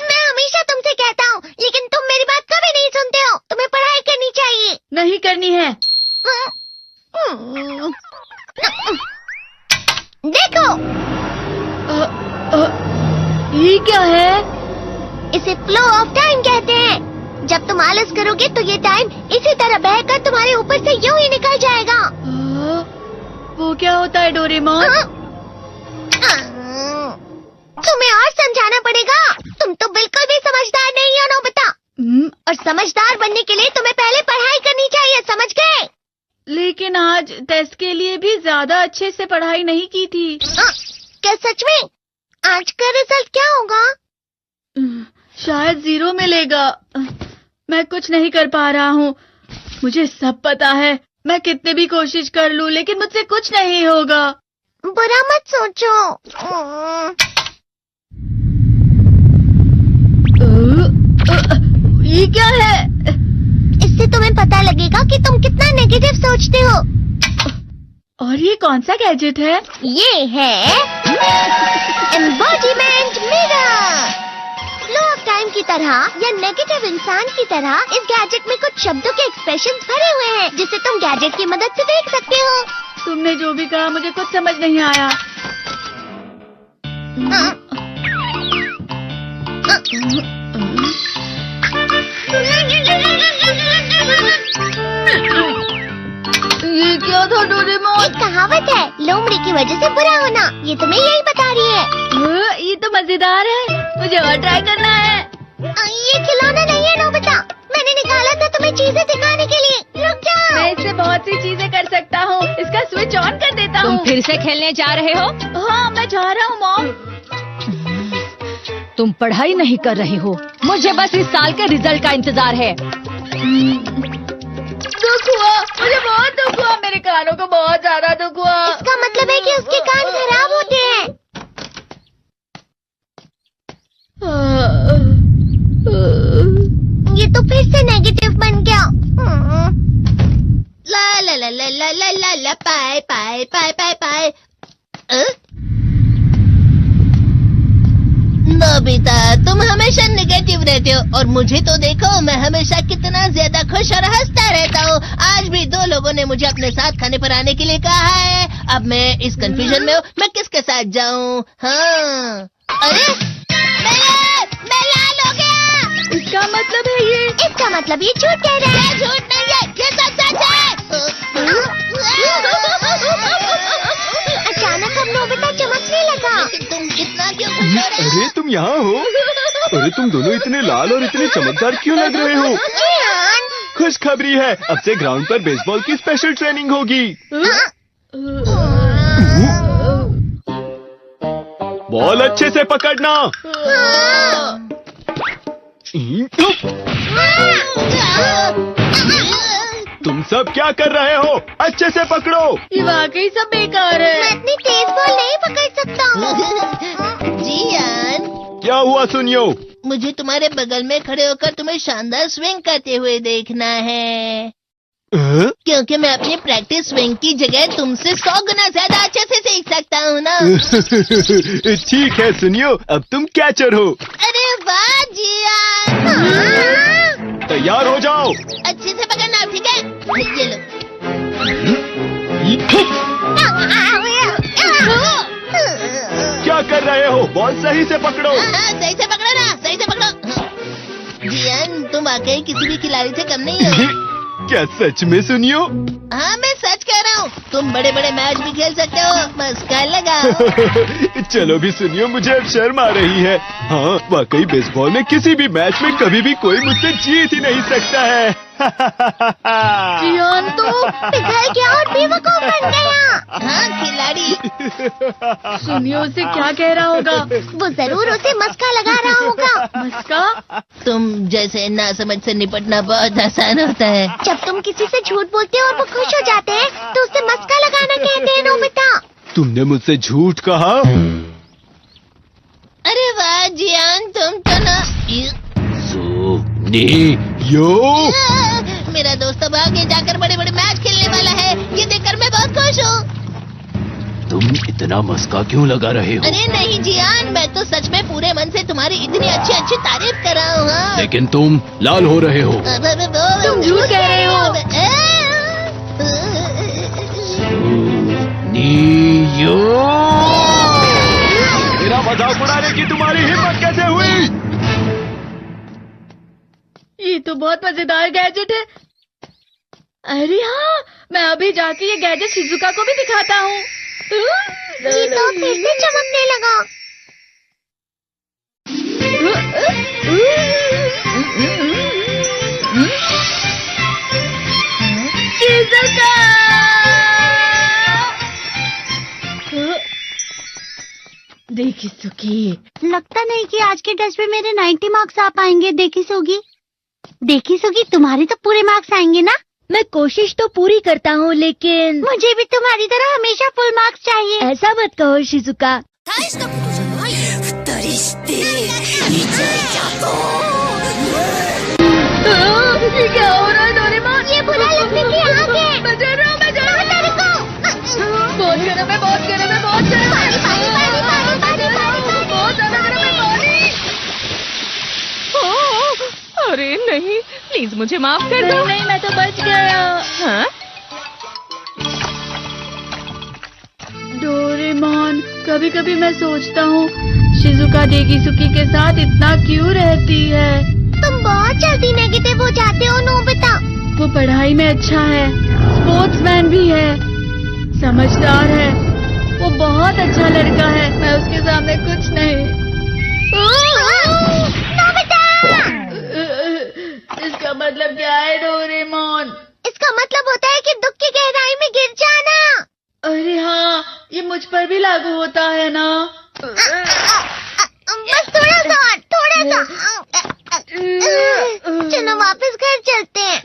मैं हमेशा तुमसे कहता हूँ, लेकिन तुम मेरी बात कभी नहीं सुनते हो। तुम्हें पढ़ाई करनी चाहिए। नहीं करनी है। देखो, ये क्या है? इसे फ्लो ऑफ टाइम कहते हैं। जब तुम आलस करोगे तो ये टाइम इसी तरह बहकर तुम्हारे ऊपर से यूं ही निकल जाएगा। वो क्या होता है डोरेमोन? तुम्हें और समझाना पड़ेगा। तुम तो बिल्कुल भी समझदार नहीं हो नोबिता। और समझदार बनने के लिए तुम्हें पहले पढ़ाई करनी चाहिए, समझ गए? लेकिन आज टेस्ट के लिए भी ज्यादा अच्छे से पढ़ाई नहीं की थी। क्या सच में? आज का रिजल्ट क्या होगा? शायद 0 मिलेगा। मैं कुछ नहीं कर पा रहा हूँ। मुझे सब पता है। मैं कितने भी कोशिश कर लूँ, लेकिन मुझसे कुछ नहीं होगा। बुरा मत सोचो। ये क्या है? इससे तुम्हें पता लगेगा कि तुम कितना नेगेटिव सोचते हो। और ये कौन सा गैजेट है? ये है embodiment mirror. Flow of time की तरह या नेगेटिव इंसान की तरह इस गैजेट में कुछ शब्दों के एक्सप्रेशंस भरे हुए हैं, जिसे तुम गैजेट की मदद से देख सकते हो। तुमने जो भी कहा मुझे कुछ समझ नहीं आया। ये क्या था डोरेमोन? एक कहावत है, लोमड़ी की वजह से बुरा होना। ये तुम्हें यही बता रही है। ये तो मजेदार है। मुझे और ट्राई करना है। ये खिलौना नहीं है नोबिता। मैंने निकाला था तुम्हें चीजें दिखाने के लिए। रुक जाओ। मैं इससे बहुत सी चीजें कर सकता हूँ। इसका स्विच ऑन कर देता हूँ। तुम फिर से खेलने जा रहे हो? हाँ, मैं जा रहा हूँ मॉम। तुम पढ़ाई नहीं कर रही हो। मुझे बस इस साल के रिजल्ट का इंतजार है। दुख हुआ, मुझे बहुत दुख हुआ। मेरे कानों को बहुत ज्यादा दुख हुआ। इसका मतलब है कि उसके कान खराब होते हैं। ये तो फिर से नेगेटिव बन गया। ला ला ला ला ला ला ला ला पाए पाए पाए पाए पाए। नोबिता, तुम हमेशा नेगेटिव रहते हो और मुझे तो देखो, मैं हमेशा कितना ज्यादा खुश और हंसता रहता हूँ। आज भी 2 लोगों ने मुझे अपने साथ खाने पर आने के लिए कहा है। अब मैं इस कंफ्यूजन में हूँ, मैं किसके साथ जाऊँ? हाँ, अरे मैं लाल हो गया। इसका मतलब है ये? इसका मतलब ये झूठ कह रहा है। झूठ नहीं है, ये सब सच है। अचानक अब नोबिता चमकने लगा। तुम इतना क्यों खुश हो रहे हो? अरे तुम यहाँ हो? अरे तुम दोनों इतने लाल और इतने चमकदार क्यों लग रहे हो? खुशखबरी है, अब से ग्राउंड पर बेसबॉल की स्पेशल ट्रेनिंग होगी। बॉल अच्छे से पकड़ना। तुम सब क्या कर रहे हो? अच्छे से पकड़ो। ये वाकई सब बेकार मैं है। इतनी तेज बॉल नहीं पकड़ सकता हूँ। जियान, क्या हुआ सुनियो? मुझे तुम्हारे बगल में खड़े होकर तुम्हें शानदार स्विंग करते हुए देखना है, क्योंकि मैं अपनी प्रैक्टिस स्विंग की जगह तुमसे 100 गुना ज्यादा अच्छे से सीख सकता हूँ ना। ठीक है सुनियो, अब तुम कैचर हो। अरे वाह जियान। तैयार हो जाओ। अच्छे से पकड़ना, ठीक है? ये लो। क्या कर रहे हो? बॉल सही से पकड़ो। सही से पकड़ो ना, सही से पकड़ो। जियान, तुम वाकई किसी भी खिलाड़ी से कम नहीं हो। क्या सच में सुनियो? हाँ, मैं सच कह रहा हूँ। तुम बड़े बड़े मैच भी खेल सकते हो, मस्का लगाओ। चलो भी सुनियो, मुझे अब शर्म आ रही है। हाँ, वाकई बेसबॉल में किसी भी मैच में कभी भी कोई मुझसे जीत ही नहीं सकता है। जियान तो पिघल गया और बेवकूफ बन गया। हाँ, खिलाड़ी। सुनियो से क्या कह रहा होगा? वो जरूर उसे मस्का लगा रहा होगा। मस्का? तुम जैसे नासमझ से निपटना बहुत आसान होता है। जब तुम किसी से झूठ बोलते हो और वो खुश हो जाते हैं, तो उसे मस्का लगाना कहते हैं नोबिता। तुमने मुझसे झूठ कहा? अरे वाह जियान, तुम तो ना। यो, मेरा दोस्त अब आगे जाकर बड़े बड़े मैच खेलने वाला है। ये देखकर मैं बहुत खुश हूँ। तुम तुम इतना मस्का क्यों लगा रहे हो? अरे नहीं जियान, मैं तो सच में पूरे मन से तुम्हारी इतनी अच्छी अच्छी तारीफ कर रहा हूँ। हाँ। लेकिन तुम लाल हो रहे हो। तुम झूठ कह रहे हो। मेरा मजाक उड़ाने की तुम्हारी हिम्मत कैसे हुई? ये तो बहुत मजेदार गैजेट है। अरे हाँ, मैं अभी जाके ये गैजेट शिजुका को भी दिखाता हूँ। ये तो फिर से चमकने लगा। शिजुका! देखिसुकी, लगता नहीं कि आज के टेस्ट में मेरे 90 मार्क्स आ पाएंगे। देखिसुगी, तुम्हारे तो पूरे मार्क्स आएंगे ना? मैं कोशिश तो पूरी करता हूँ, लेकिन मुझे भी तुम्हारी तरह हमेशा फुल मार्क्स चाहिए। ऐसा मत कहो शिजुका। ये क्या हो रहा है डोरेमोन? ये बुरा लगने की आग है। मैं जल रहा हूँ, मैं जल रहा हूँ। बहुत गर्म है, बहुत गर्म है, बहुत गर्म है। बहुत ज्यादा गर्म है पानी। अरे नहीं, प्लीज मुझे माफ कर दो। नहीं, मैं तो बच गया। हाँ? डोरेमोन, कभी कभी मैं सोचता हूँ शिजुका देखिसुकी के साथ इतना क्यों रहती है। तुम बहुत जल्दी नेगेटिव हो जाते हो नोबिता। वो पढ़ाई में अच्छा है, स्पोर्ट्समैन भी है, समझदार है। वो बहुत अच्छा लड़का है। मैं उसके सामने कुछ नहीं। इसका मतलब क्या है डोरेमोन? इसका मतलब होता है कि दुख की गहराई में गिर जाना। अरे हाँ, ये मुझ पर भी लागू होता है ना। बस थोड़ा सा। चलो वापस घर चलते हैं।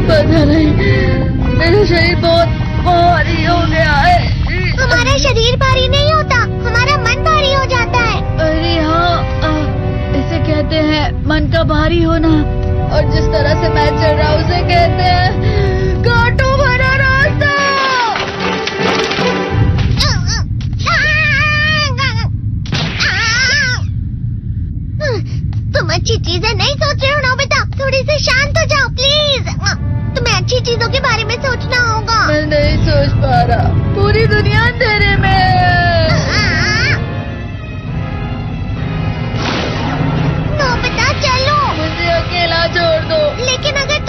पता नहीं, मेरा शरीर बहुत भारी हो गया है। हमारा शरीर भारी नहीं होता, हमारा मन भारी हो जाता है। अरे हाँ, इसे कहते हैं मन का भारी होना। और जिस तरह से मैं चल रहा हूँ उसे कहते हैं कांटों भरा रास्ता। तुम अच्छी चीजें नहीं सोच रहे हो नोबिता। थोड़ी सी शांत हो जाओ प्लीज। तुम्हें अच्छी चीजों के बारे में सोचना होगा। मैं नहीं सोच पा रहा, पूरी दुनिया अंधेरे में है। नोबिता चलो। मुझे अकेला छोड़ दो। लेकिन अगर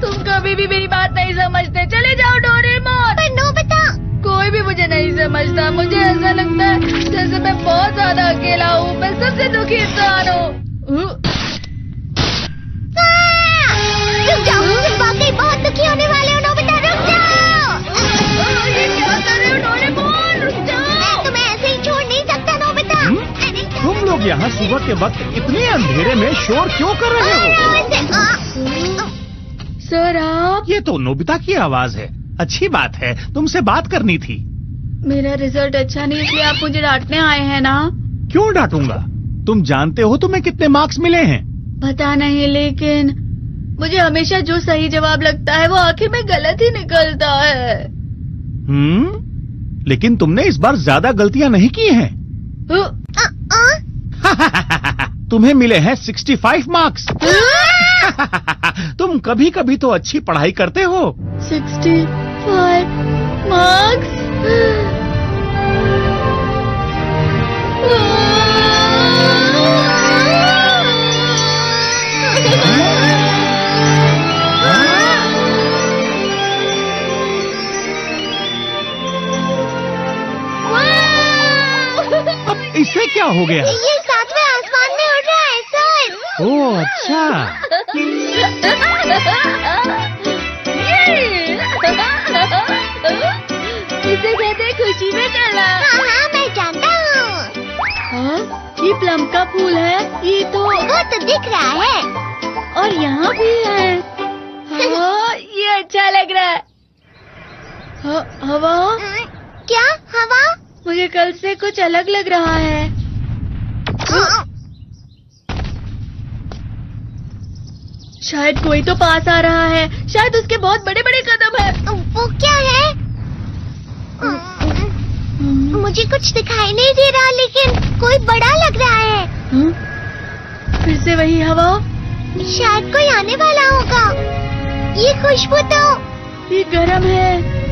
तुम कभी भी मेरी बात नहीं समझते। चले जाओ डोरेमोन। पर नोबिता। कोई भी मुझे नहीं समझता। मुझे ऐसा लगता है जैसे मैं बहुत ज्यादा अकेला हूँ। मैं सबसे दुखी इंसान हूँ। रुक जाओ, तुम वाकई बहुत दुखी होने वाले हो नोबिता। रुक जाओ। ये क्या कर रहे हो डोरेमोन? रुक जाओ। मैं तुम्हें ऐसे ही छोड़ नहीं सकता नोबिता। तुम लोग यहाँ सुबह के वक्त इतने अंधेरे में शोर क्यों कर रहे हो? सर आप? ये तो नोबिता की आवाज है। अच्छी बात है, तुमसे बात करनी थी। मेरा रिजल्ट अच्छा नहीं, इसलिए आप मुझे डांटने आए हैं ना? क्यों डांटूंगा? तुम जानते हो तुम्हें कितने मार्क्स मिले हैं? पता नहीं, लेकिन मुझे हमेशा जो सही जवाब लगता है वो आखिर में गलत ही निकलता है। लेकिन तुमने इस बार ज्यादा गलतियां नहीं की हैं। तुम्हें मिले हैं 65 मार्क्स। तुम कभी कभी तो अच्छी पढ़ाई करते हो। 65 मार्क्स? अब इससे क्या हो गया? ये सातवें आसमान में उड़ रहा है सर। ओह अच्छा। इसे कहते हैं खुशी में चला। हाँ, मैं जानता हूँ। हाँ, ये प्लम का फूल है। ये तो वो तो दिख रहा है। और यहाँ भी है। हाँ, ये अच्छा लग रहा है। हवा? क्या हवा? मुझे कल से कुछ अलग लग रहा है। शायद कोई तो पास आ रहा है। शायद उसके बहुत बड़े बड़े कदम है। वो क्या है? मुझे कुछ दिखाई नहीं दे रहा, लेकिन कोई बड़ा लग रहा है। फिर से वही हवा। शायद कोई आने वाला होगा। ये खुशबू तो ये गर्म है।